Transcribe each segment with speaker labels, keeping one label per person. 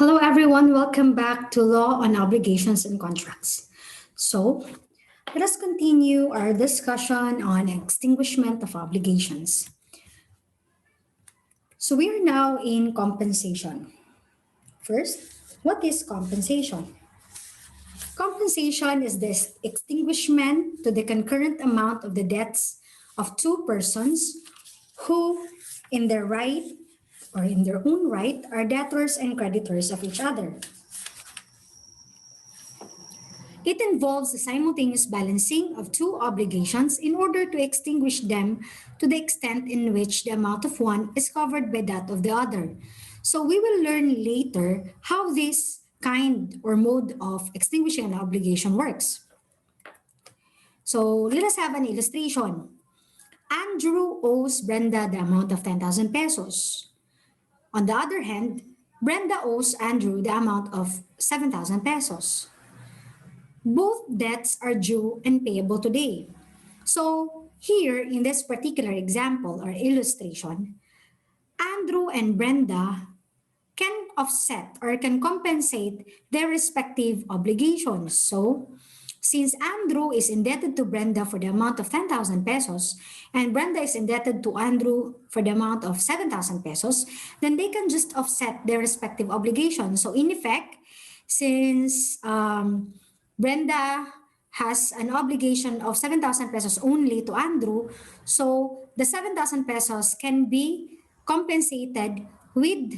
Speaker 1: Hello, everyone. Welcome back to Law on Obligations and Contracts. So, let us continue our discussion on extinguishment of obligations. So, we are now in compensation. First, what is compensation? Compensation is the extinguishment to the concurrent amount of the debts of two persons who, in their right or in their own right, are debtors and creditors of each other. It involves the simultaneous balancing of two obligations in order to extinguish them to the extent in which the amount of one is covered by that of the other. So we will learn later how this kind or mode of extinguishing an obligation works. So let us have an illustration. Andrew owes Brenda the amount of 10,000 pesos. On the other hand, Brenda owes Andrew the amount of 7,000 pesos. Both debts are due and payable today. So here in this particular example or illustration, Andrew and Brenda can offset or can compensate their respective obligations. So since Andrew is indebted to Brenda for the amount of 10,000 pesos and Brenda is indebted to Andrew for the amount of 7,000 pesos, then they can just offset their respective obligations. So in effect, since Brenda has an obligation of 7,000 pesos only to Andrew, so the 7,000 pesos can be compensated with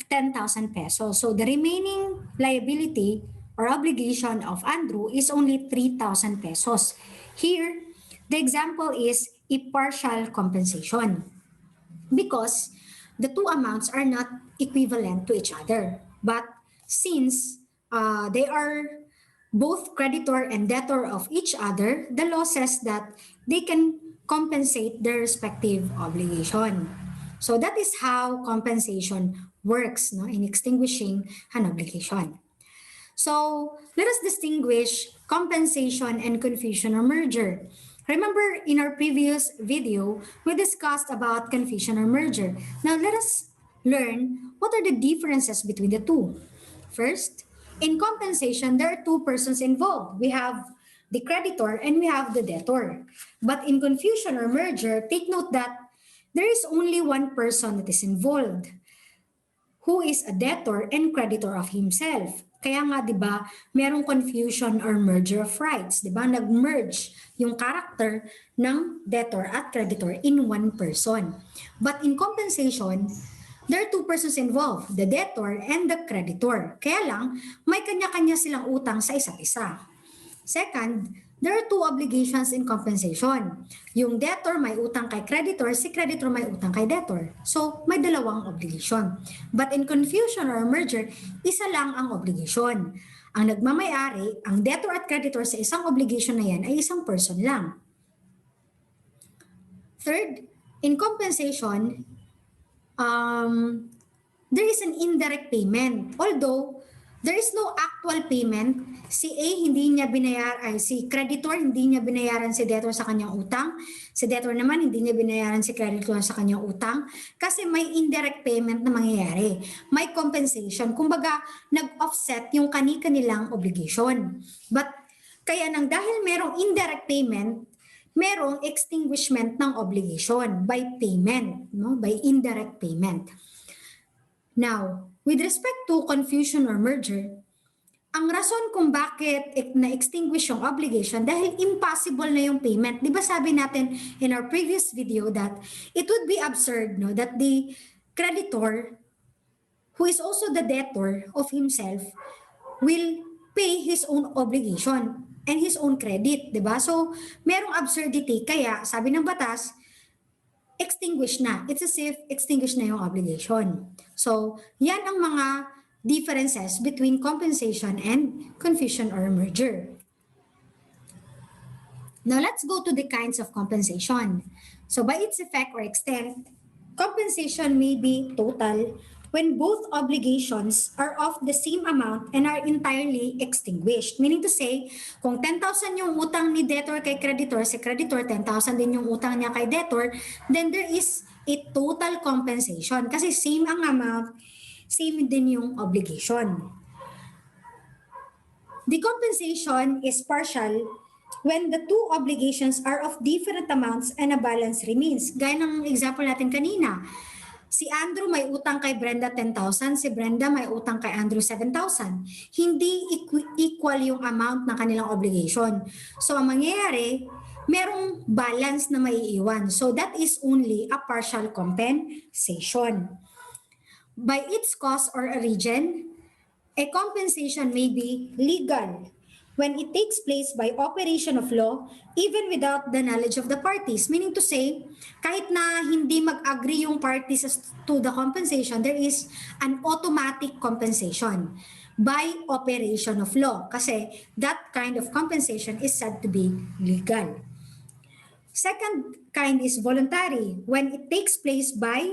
Speaker 1: 10,000 pesos. So the remaining liability or obligation of Andrew is only 3,000 pesos. Here, the example is a partial compensation because the two amounts are not equivalent to each other. But since they are both creditor and debtor of each other, the law says that they can compensate their respective obligation. So that is how compensation works in extinguishing an obligation. So let us distinguish compensation and confusion or merger. Remember in our previous video, we discussed about confusion or merger. Now let us learn what are the differences between the two. First, in compensation, there are two persons involved. We have the creditor and we have the debtor. But in confusion or merger, take note that there is only one person that is involved, who is a debtor and creditor of himself. Kaya nga, di ba, merong confusion or merger of rights. Di ba? Nag-merge yung character ng debtor at creditor in one person. But in compensation, there are two persons involved, the debtor and the creditor. Kaya lang, may kanya-kanya silang utang sa isa't isa. Second, there are two obligations in compensation. Yung debtor may utang kay creditor, si creditor may utang kay debtor. So, may dalawang obligation. But in confusion or merger, isa lang ang obligation. Ang nagmamayari, ang debtor at creditor sa isang obligation na yan ay isang person lang. Third, in compensation, there is an indirect payment. Although, there is no actual payment, si A hindi niya binayaran, si creditor hindi niya binayaran si debtor sa kanyang utang, si debtor naman hindi niya binayaran si creditor sa kanyang utang, kasi may indirect payment na mangyayari. May compensation. Kumbaga, nag-offset yung kani-kanilang obligation. But, kaya nang dahil merong indirect payment, merong extinguishment ng obligation by payment, by indirect payment. Now, with respect to confusion or merger, ang rason kung bakit na-extinguish yung obligation dahil impossible na yung payment. Di ba sabi natin in our previous video that it would be absurd that the creditor, who is also the debtor of himself, will pay his own obligation and his own credit. Di ba? So, merong absurdity. Kaya, sabi ng batas, extinguish na. It's as if extinguish na yung obligation. So, yan ang mga differences between compensation and confusion or merger. Now, let's go to the kinds of compensation. So, by its effect or extent, compensation may be total when both obligations are of the same amount and are entirely extinguished. Meaning to say, kung 10,000 yung utang ni debtor kay creditor, si creditor 10,000 din yung utang niya kay debtor, then there is a total compensation kasi same ang amount same din yung obligation. The compensation is partial when the two obligations are of different amounts and a balance remains. Gaya ng example natin kanina, si Andrew may utang kay Brenda 10,000, si Brenda may utang kay Andrew 7,000. Hindi equal yung amount ng kanilang obligation. So ang mangyayari, merong balance na maiiwan. So that is only a partial compensation. By its cause or origin, a compensation may be legal when it takes place by operation of law even without the knowledge of the parties. Meaning to say, kahit na hindi mag-agree yung parties to the compensation, there is an automatic compensation by operation of law kasi that kind of compensation is said to be legal. Second kind is voluntary when it takes place by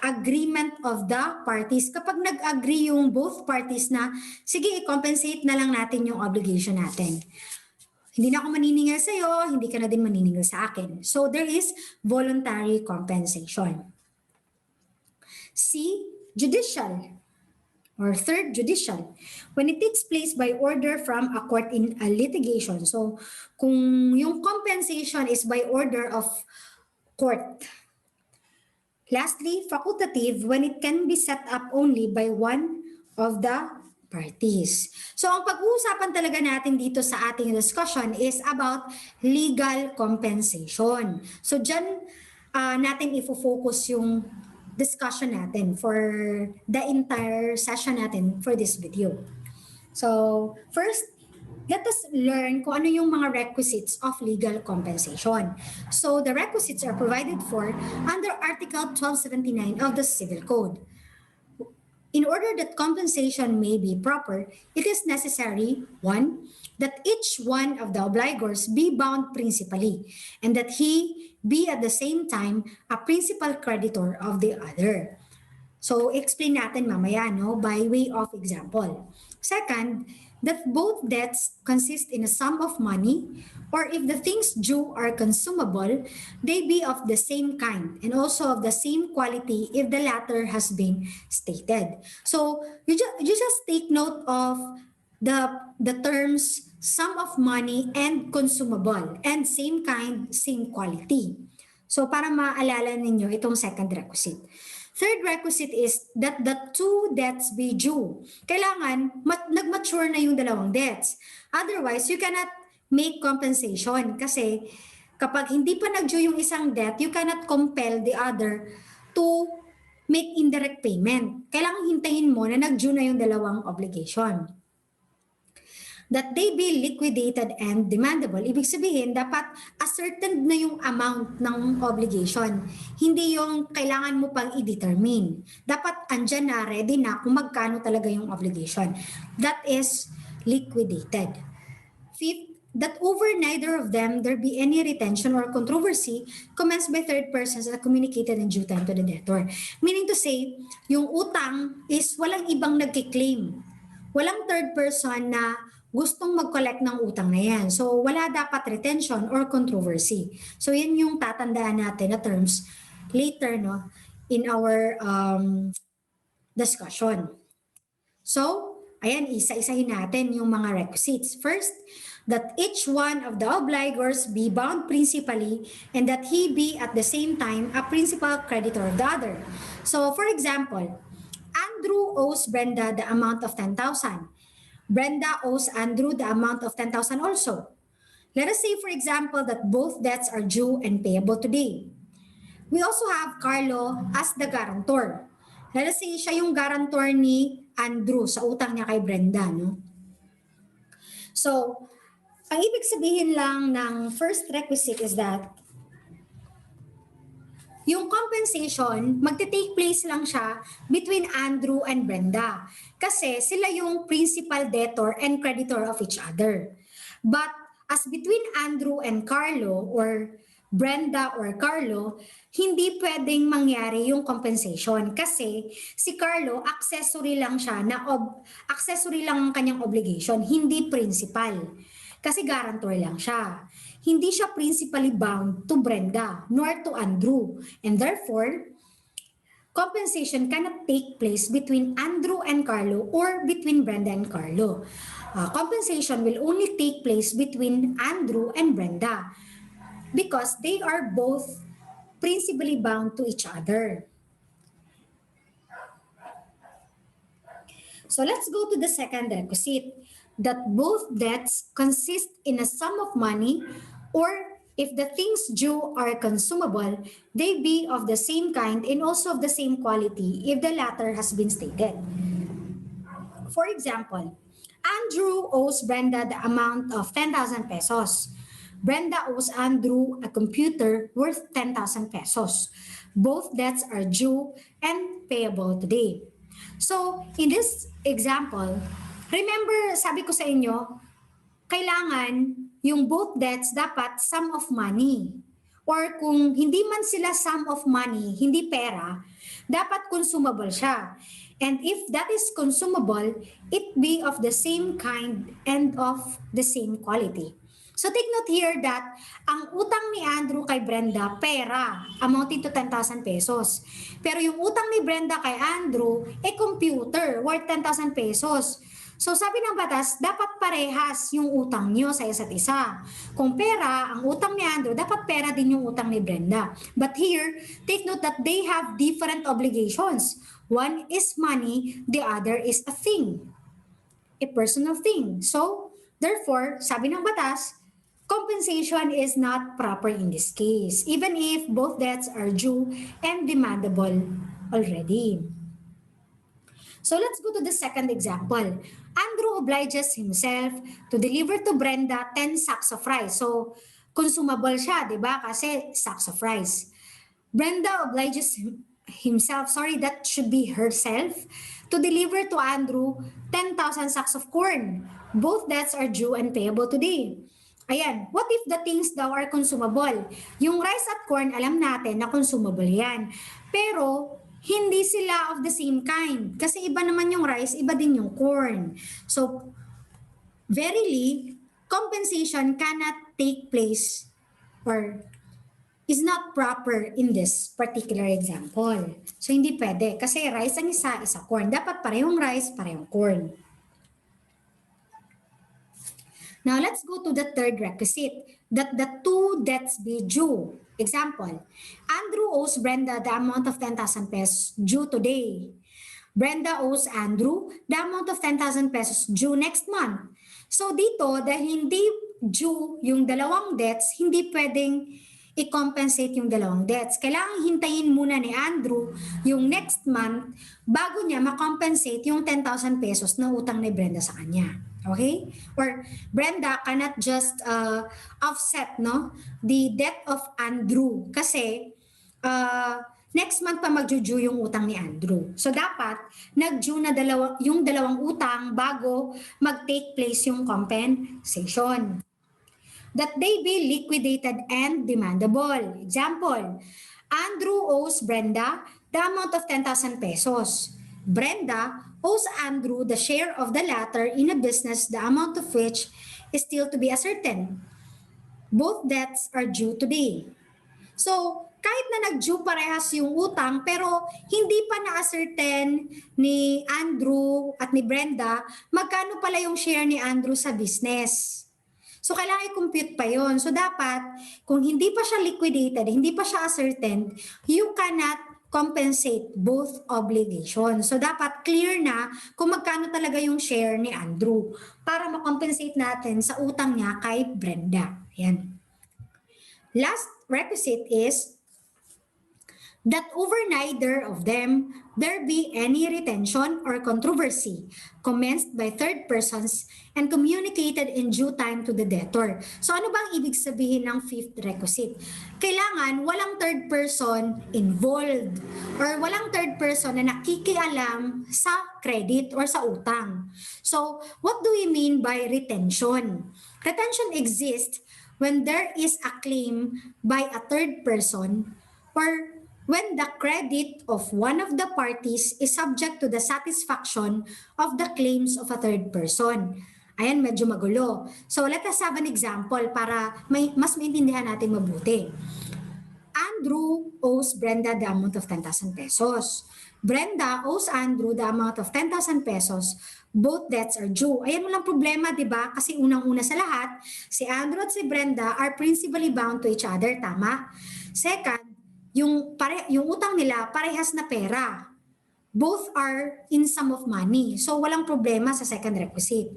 Speaker 1: agreement of the parties. Kapag nag-agree yung both parties na, sige, i-compensate na lang natin yung obligation natin. Hindi na ako maniningil sa'yo, hindi ka na din maniningil sa akin. So there is voluntary compensation. C, judicial or third, judicial. When it takes place by order from a court in a litigation. So kung yung compensation is by order of court. Lastly, facultative when it can be set up only by one of the parties. So ang pag-uusapan talaga natin dito sa ating discussion is about legal compensation. So dyan natin ifo-focus yung discussion natin for the entire session natin for this video. So first, let us learn kung ano yung mga requisites of legal compensation. So the requisites are provided for under Article 1279 of the Civil Code. In order that compensation may be proper, it is necessary, 1, that each one of the obligors be bound principally, and that he be at the same time a principal creditor of the other. So explain natin mamaya, no, by way of example. Second, that both debts consist in a sum of money, or if the things due are consumable, they be of the same kind and also of the same quality if the latter has been stated. So you just take note of the terms sum of money and consumable and same kind, same quality. So para maalala ninyo itong second requisite. Third requisite is that the two debts be due. Kailangan nag-mature na yung dalawang debts. Otherwise, you cannot make compensation kasi kapag hindi pa nag-due yung isang debt, you cannot compel the other to make indirect payment. Kailangan hintayin mo na nag-due na yung dalawang obligation. That they be liquidated and demandable. Ibig sabihin, dapat ascertained na yung amount ng obligation. Hindi yung kailangan mo pang i-determine. Dapat andyan na, ready na kung magkano talaga yung obligation. That is liquidated. Fifth, that over neither of them there be any retention or controversy commenced by third persons that communicated in due time to the debtor. Meaning to say, yung utang is walang ibang nagkiklaim. Walang third person na gustong mag-collect ng utang na yan. So, wala dapat retention or controversy. So, yan yung tatandaan natin na terms later, no, in our discussion. So, ayan, isa-isahin natin yung mga requisites. First, that each one of the obligors be bound principally and that he be at the same time a principal creditor of the other. So, for example, Andrew owes Brenda the amount of 10,000. Brenda owes Andrew the amount of 10,000 also. Let us say, for example, that both debts are due and payable today. We also have Carlo as the guarantor. Let us say, siya yung guarantor ni Andrew sa utang niya kay Brenda, no? So, ang ibig sabihin lang ng first requisite is that yung compensation, magte-take place lang siya between Andrew and Brenda. Kasi sila yung principal debtor and creditor of each other. But as between Andrew and Carlo or Brenda or Carlo, hindi pwedeng mangyari yung compensation kasi si Carlo accessory lang siya accessory lang ang kanyang obligation, hindi principal. Kasi guarantor lang siya. Hindi siya principally bound to Brenda nor to Andrew. And therefore, compensation cannot take place between Andrew and Carlo or between Brenda and Carlo. Compensation will only take place between Andrew and Brenda because they are both principally bound to each other. So let's go to the second requisite, that both debts consist in a sum of money, or if the things due are consumable, they be of the same kind and also of the same quality if the latter has been stated. For example, Andrew owes Brenda the amount of 10,000 pesos. Brenda owes Andrew a computer worth 10,000 pesos. Both debts are due and payable today. So, in this example, remember sabi ko sa inyo, kailangan yung both debts dapat sum of money. Or kung hindi man sila sum of money, hindi pera, dapat consumable siya. And if that is consumable, it be of the same kind and of the same quality. So take note here that ang utang ni Andrew kay Brenda, pera, amounting to 10,000 pesos. Pero yung utang ni Brenda kay Andrew, computer, worth 10,000 pesos. So sabi ng batas, dapat parehas yung utang nyo sa isa't isa. Kung pera, ang utang ni Andrew, dapat pera din yung utang ni Brenda. But here, take note that they have different obligations. One is money, the other is a thing, a personal thing. So, therefore, sabi ng batas, compensation is not proper in this case, even if both debts are due and demandable already. So let's go to the second example. Andrew obliges himself to deliver to Brenda 10 sacks of rice. So, consumable siya, di ba? Kasi sacks of rice. Brenda obliges himself, that should be herself, to deliver to Andrew 10,000 sacks of corn. Both debts are due and payable today. Ayan, what if the things daw are consumable? Yung rice at corn, alam natin na consumable yan. Pero, hindi sila of the same kind. Kasi iba naman yung rice, iba din yung corn. So, verily, compensation cannot take place or is not proper in this particular example. So, hindi pwede. Kasi rice ang isa corn. Dapat parehong rice, parehong corn. Now, let's go to the third requisite, that the two debts be due. Example, Andrew owes Brenda the amount of 10,000 pesos due today. Brenda owes Andrew the amount of 10,000 pesos due next month. So dito, dahil hindi due yung dalawang debts, hindi pwedeng i-compensate yung dalawang debts. Kailangan hintayin muna ni Andrew yung next month bago niya ma-compensate yung 10,000 pesos na utang ni Brenda sa kanya. Okay? Or Brenda cannot just offset the debt of Andrew kasi next month pa mag-due yung utang ni Andrew. So dapat nag-due na yung dalawang utang bago mag-take place yung compensation. That they be liquidated and demandable. Example, Andrew owes Brenda the amount of 10,000 pesos. Brenda owes Andrew the share of the latter in a business the amount of which is still to be ascertained. Both debts are due today. So, kahit na nag-due parehas yung utang pero hindi pa na-ascertain ni Andrew at ni Brenda magkano pala yung share ni Andrew sa business. So, kailangan i-compute pa yon. So, dapat, kung hindi pa siya liquidated, hindi pa siya ascertained, you cannot compensate both obligations. So, dapat clear na kung magkano talaga yung share ni Andrew para ma-compensate natin sa utang niya kay Brenda. Yan. Last requisite is that over neither of them there be any retention or controversy commenced by third persons and communicated in due time to the debtor. So ano bang ibig sabihin ng fifth requisite? Kailangan walang third person involved or walang third person na nakikialam sa credit or sa utang. So what do we mean by retention? Retention exists when there is a claim by a third person or when the credit of one of the parties is subject to the satisfaction of the claims of a third person. Ayan, medyo magulo. So let us have an example para mas maintindihan natin mabuti. Andrew owes Brenda the amount of 10,000 pesos. Brenda owes Andrew the amount of 10,000 pesos. Both debts are due. Ayan, walang problema, di ba? Kasi unang-una sa lahat, si Andrew at si Brenda are principally bound to each other, tama? Second, yung utang nila parehas na pera. Both are in sum of money. So, walang problema sa second requisite.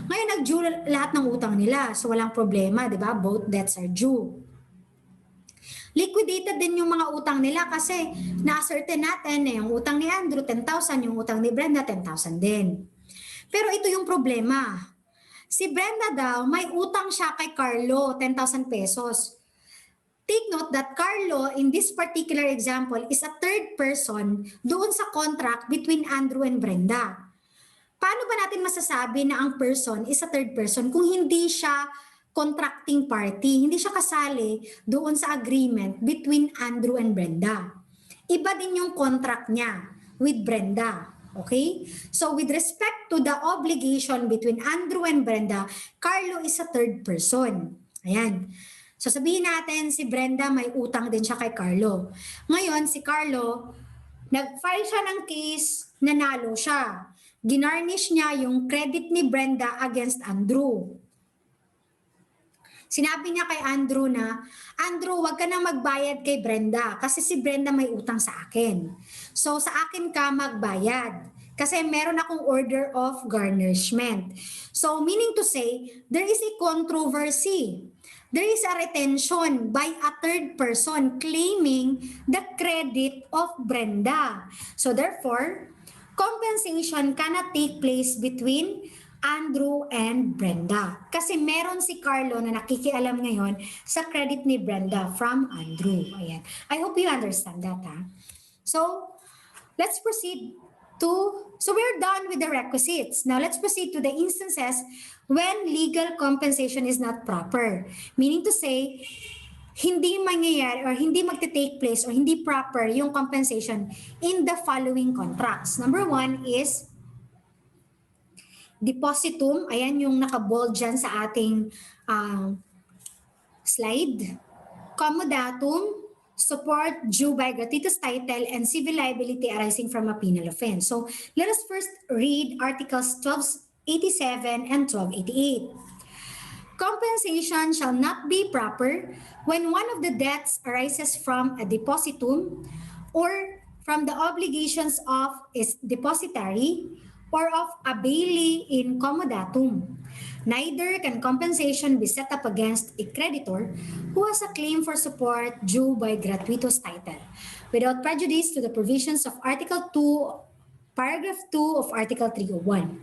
Speaker 1: Ngayon, nag-due lahat ng utang nila. So, walang problema, di ba? Both debts are due. Liquidated din yung mga utang nila kasi na-ascertain natin na yung utang ni Andrew 10,000, yung utang ni Brenda 10,000 din. Pero ito yung problema. Si Brenda daw, may utang siya kay Carlo, 10,000 pesos. Take note that Carlo, in this particular example, is a third person doon sa contract between Andrew and Brenda. Paano ba natin masasabi na ang person is a third person kung hindi siya contracting party, hindi siya kasali doon sa agreement between Andrew and Brenda? Iba din yung contract niya with Brenda. Okay? So with respect to the obligation between Andrew and Brenda, Carlo is a third person. Ayan. So sabihin natin si Brenda may utang din siya kay Carlo. Ngayon si Carlo, nag-file siya ng case, nanalo siya. Ginarnish niya yung credit ni Brenda against Andrew. Sinabi niya kay Andrew na, Andrew, wag ka nang magbayad kay Brenda kasi si Brenda may utang sa akin. So sa akin ka magbayad kasi meron akong order of garnishment. So meaning to say, there is a controversy. There is a retention by a third person claiming the credit of Brenda. So therefore, compensation cannot take place between Andrew and Brenda. Kasi meron si Carlo na nakikialam ngayon sa credit ni Brenda from Andrew. Ayan. I hope you understand that. Ha? So, let's proceed so we're done with the requisites. Now, let's proceed to the instances when legal compensation is not proper. Meaning to say, hindi mangyayari or hindi magte-take place or hindi proper yung compensation in the following contracts. Number one is depositum. Ayan yung naka-bold dyan sa ating slide. Commodatum, support due by gratuitous title and civil liability arising from a penal offense. So let us first read Articles 1287 and 1288. Compensation shall not be proper when one of the debts arises from a depositum or from the obligations of its depositary or of a bailee in commodatum. Neither can compensation be set up against a creditor who has a claim for support due by gratuitous title, without prejudice to the provisions of Article 2, Paragraph 2 of Article 301.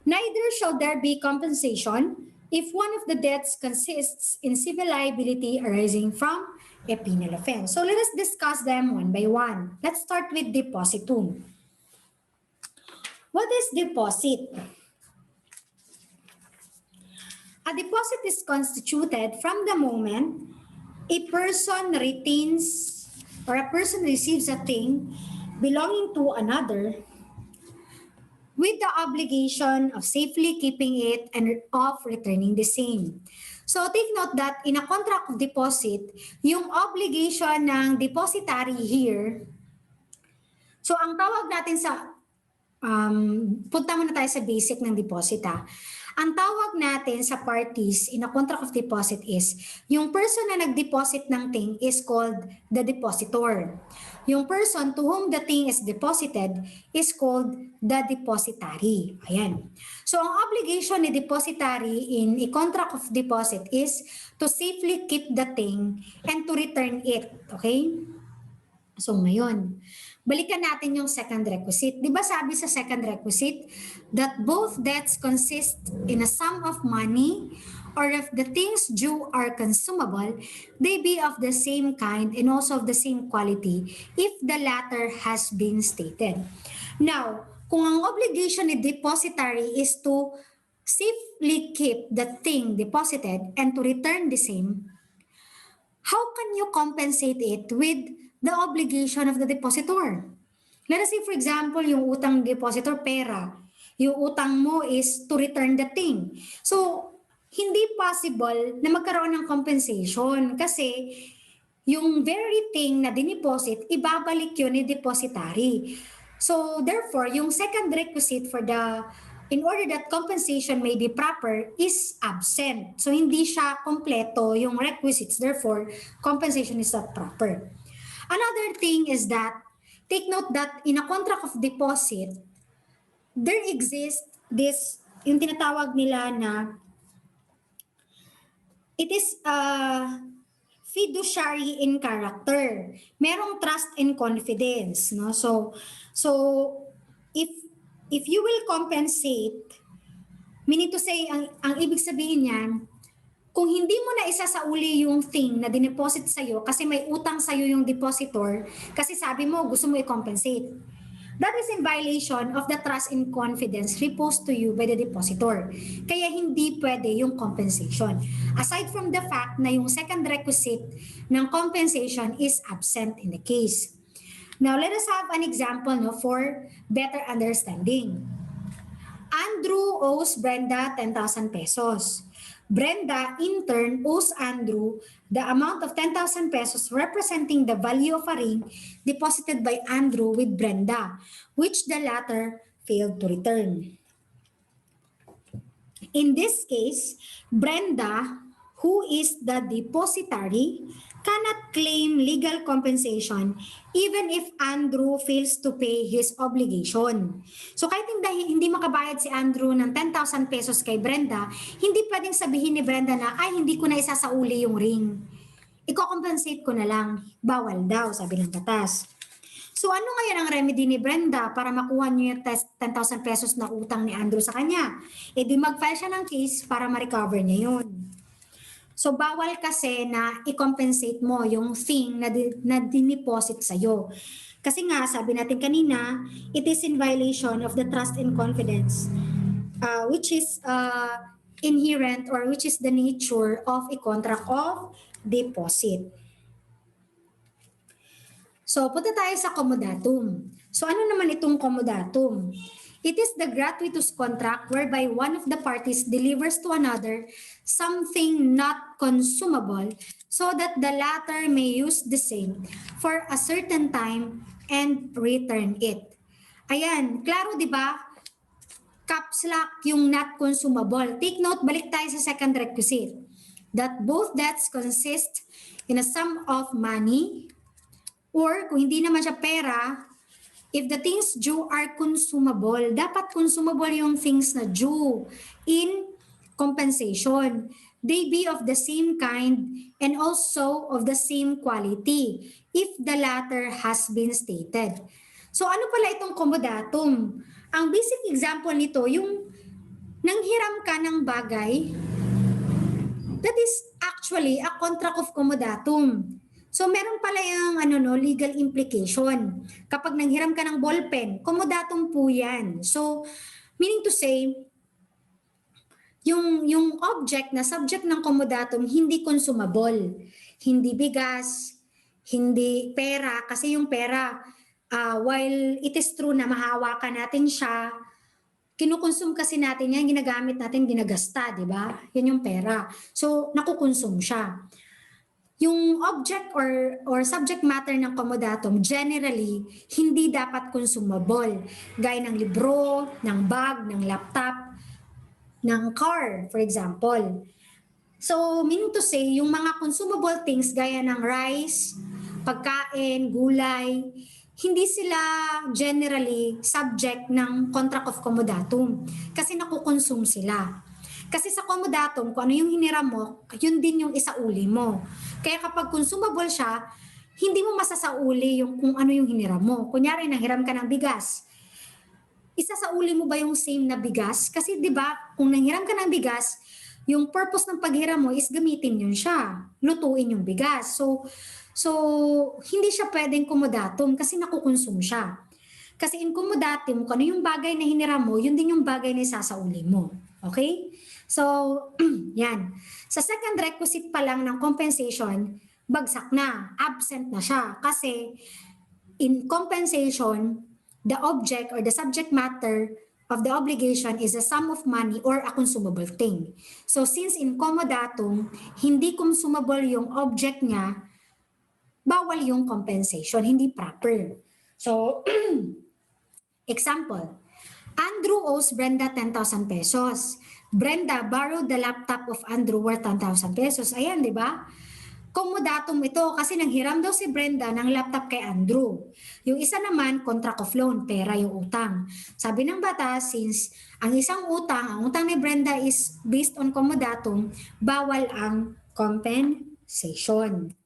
Speaker 1: Neither shall there be compensation if one of the debts consists in civil liability arising from a penal offense. So let us discuss them one by one. Let's start with depositum. What is deposit? A deposit is constituted from the moment a person retains or a person receives a thing belonging to another with the obligation of safely keeping it and of returning the same. So take note that in a contract of deposit, yung obligation ng depositary here, so ang tawag natin sa, punta muna tayo sa basic ng deposit ha. Ang tawag natin sa parties in a contract of deposit is, yung person na nag-deposit ng thing is called the depositor. Yung person to whom the thing is deposited is called the depositary. Ayan. So, ang obligation ni depositary in a contract of deposit is to safely keep the thing and to return it. Okay? So, ngayon, balikan natin yung second requisite. Di ba sabi sa second requisite that both debts consist in a sum of money, or if the things due are consumable, they be of the same kind and also of the same quality if the latter has been stated. Now, kung ang obligation ni depositary is to safely keep the thing deposited and to return the same, how can you compensate it with the obligation of the depositor? Let us say, for example, yung utang depositor, pera. Yung utang mo is to return the thing. So, hindi possible na magkaroon ng compensation kasi yung very thing na dineposit, ibabalik yun ni depositary. So therefore, yung second requisite for in order that compensation may be proper is absent. So hindi siya kompleto yung requisites. Therefore, compensation is not proper. Another thing is that, take note that in a contract of deposit, there exists this, yung tinatawag nila na, it is fiduciary in character. Merong trust and confidence, no? So if you will compensate, meaning to say, ang ibig sabihin niyan, kung hindi mo na isasauli yung thing na dineposit sa'yo kasi may utang sa'yo yung depositor, kasi sabi mo gusto mo i-compensate, that is in violation of the trust and confidence reposed to you by the depositor. Kaya hindi pwede yung compensation. Aside from the fact na yung second requisite ng compensation is absent in the case. Now, let us have an example, no, for better understanding. Andrew owes Brenda 10,000 pesos. Brenda, in turn, owes Andrew the amount of 10,000 pesos representing the value of a ring deposited by Andrew with Brenda, which the latter failed to return. In this case, Brenda, who is the depositary, cannot claim legal compensation even if Andrew fails to pay his obligation. So kahit hindi makabayad si Andrew ng 10,000 pesos kay Brenda, hindi pwedeng sabihin ni Brenda na, ay, hindi ko na isasauli yung ring. Iko-compensate ko na lang. Bawal daw, sabi ng batas. So ano ngayon ang remedy ni Brenda para makuha niya yung 10,000 pesos na utang ni Andrew sa kanya? E di mag-file siya ng case para ma-recover niya yun. So bawal kasi na i-compensate mo yung thing na dineposit sa'yo. Kasi nga, sabi natin kanina, it is in violation of the trust and confidence, which is inherent, or which is the nature of a contract of deposit. So, punta tayo sa comodatum. So, ano naman itong comodatum? It is the gratuitous contract whereby one of the parties delivers to another something not consumable so that the latter may use the same for a certain time and return it. Ayan, klaro 'di ba? Caps lock yung not consumable. Take note, balik tayo sa second requisite. That both debts consist in a sum of money, or kung hindi naman siya pera, if the things due are consumable, dapat consumable yung things na due in compensation. They be of the same kind and also of the same quality if the latter has been stated. So ano pala itong comodatum? Ang basic example nito, yung nanghiram ka ng bagay, that is actually a contract of comodatum. So meron pala yung legal implication. Kapag nanghiram ka ng ballpen, comodatum po yan. So meaning to say, yung object na subject ng comodatum hindi consumable. Hindi bigas, hindi pera, kasi yung pera, while it is true na mahawakan natin siya, kinukonsume kasi natin yan, ginagamit natin, ginagasta, di ba? Yan yung pera. So nakukonsume siya. Yung object or subject matter ng comodatum generally hindi dapat consumable, gaya ng libro, ng bag, ng laptop, ng car, for example. So meaning to say, yung mga consumable things gaya ng rice, pagkain, gulay, hindi sila generally subject ng contract of comodatum kasi nakukonsume sila. Kasi sa comodatum, kung ano yung hiniram mo, yun din yung isauli mo. Kaya kapag consumable siya, hindi mo masasauli yung kung ano yung hiniram mo. Kunyari, nanghiram ka ng bigas. Isasauli mo ba yung same na bigas? Kasi di ba, kung nanghiram ka ng bigas, yung purpose ng paghiram mo is gamitin yun siya. Lutuin yung bigas. So hindi siya pwedeng comodatum kasi nakukonsume siya. Kasi in comodatum, kung ano yung bagay na hiniram mo, yun din yung bagay na isasauli mo. Okay? So, yan. Sa second requisite pa lang ng compensation, bagsak na, absent na siya. Kasi in compensation, the object or the subject matter of the obligation is a sum of money or a consumable thing. So since in comodatum, hindi consumable yung object niya, bawal yung compensation, hindi proper. So, example, Andrew owes Brenda 10,000 pesos. Brenda borrowed the laptop of Andrew worth 10,000 pesos. Ayan, di ba? Comodatum ito kasi nanghiram daw si Brenda ng laptop kay Andrew. Yung isa naman, contract of loan, pera yung utang. Sabi ng batas, since ang isang utang, ang utang ni Brenda is based on comodatum, bawal ang compensation.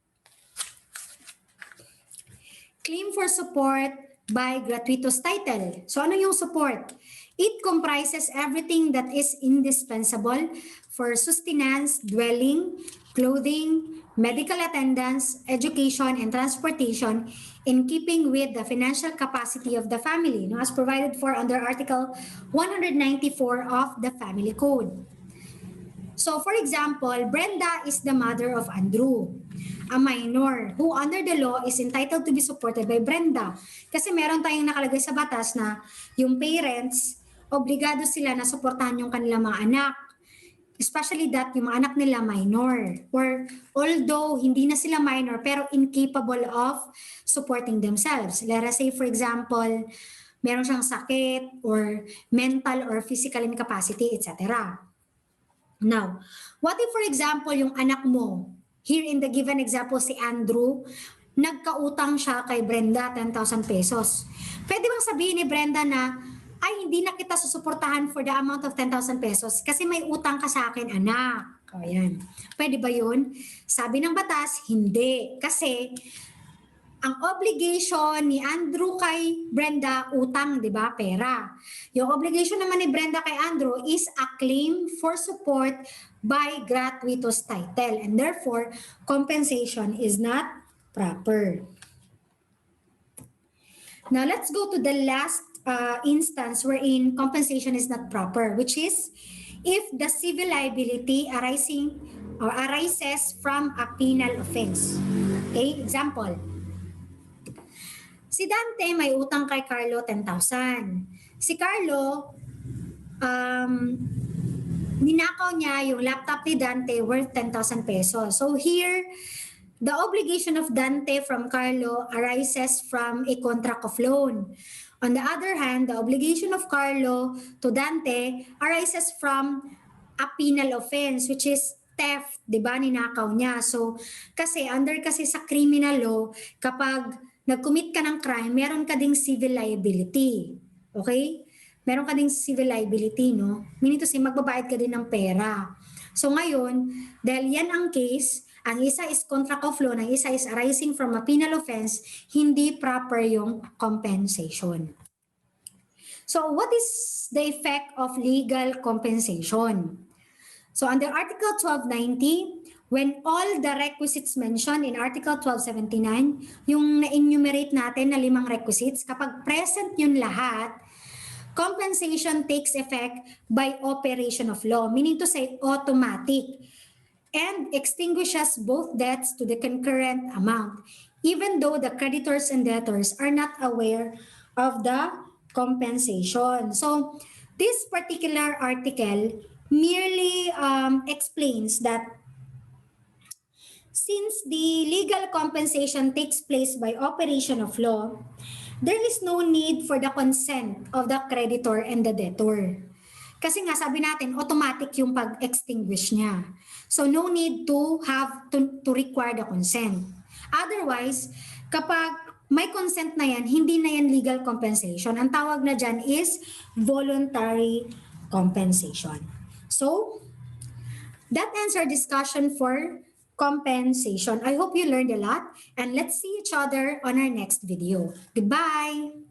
Speaker 1: Claim for support by gratuitous title. So ano yung support? It comprises everything that is indispensable for sustenance, dwelling, clothing, medical attendance, education, and transportation in keeping with the financial capacity of the family, as provided for under Article 194 of the Family Code. So for example, Brenda is the mother of Andrew, a minor who under the law is entitled to be supported by Brenda. Kasi meron tayong nakalagay sa batas na yung parents, obligado sila na suportahan yung kanilang mga anak. Especially that yung mga anak nila minor. Or although hindi na sila minor pero incapable of supporting themselves. Let us say for example, meron siyang sakit or mental or physical incapacity, etc. Now, what if for example yung anak mo, here in the given example si Andrew, nagkautang siya kay Brenda 10,000 pesos. Pwede bang sabihin ni Brenda na, ay hindi na kita susuportahan for the amount of 10,000 pesos kasi may utang ka sa akin anak. O yan. Pwede ba yun? Sabi ng batas, hindi. Kasi ang obligation ni Andrew kay Brenda, utang, di ba? Pera. Yung obligation naman ni Brenda kay Andrew is a claim for support by gratuitous title. And therefore, compensation is not proper. Now, let's go to the last instance wherein compensation is not proper, which is if the civil liability arises from a penal offense. Okay, example. Si Dante may utang kay Carlo 10,000. Si Carlo, ninakaw niya yung laptop ni Dante worth 10,000 pesos. So here, the obligation of Dante from Carlo arises from a contract of loan. On the other hand, the obligation of Carlo to Dante arises from a penal offense, which is theft, di ba, ninakaw niya. So, kasi under kasi sa criminal law, kapag nag-commit ka ng crime, meron ka ding civil liability. Okay? Meron ka ding civil liability, no? Meaning to say, magbabayad ka din ng pera. So ngayon, dahil yan ang case, ang isa is contract of loan, ang isa is arising from a penal offense, hindi proper yung compensation. So what is the effect of legal compensation? So under Article 1290, when all the requisites mentioned in Article 1279, yung na-enumerate natin na 5 requisites, kapag present yun lahat, compensation takes effect by operation of law, meaning to say automatic, and extinguishes both debts to the concurrent amount, even though the creditors and debtors are not aware of the compensation. So this particular article merely explains that since the legal compensation takes place by operation of law, there is no need for the consent of the creditor and the debtor. Kasi nga sabi natin, automatic yung pag-extinguish niya. So no need to have to require the consent. Otherwise, kapag may consent na yan, hindi na yan legal compensation. Ang tawag na dyan is voluntary compensation. So, that ends our discussion for compensation. I hope you learned a lot and let's see each other on our next video. Goodbye!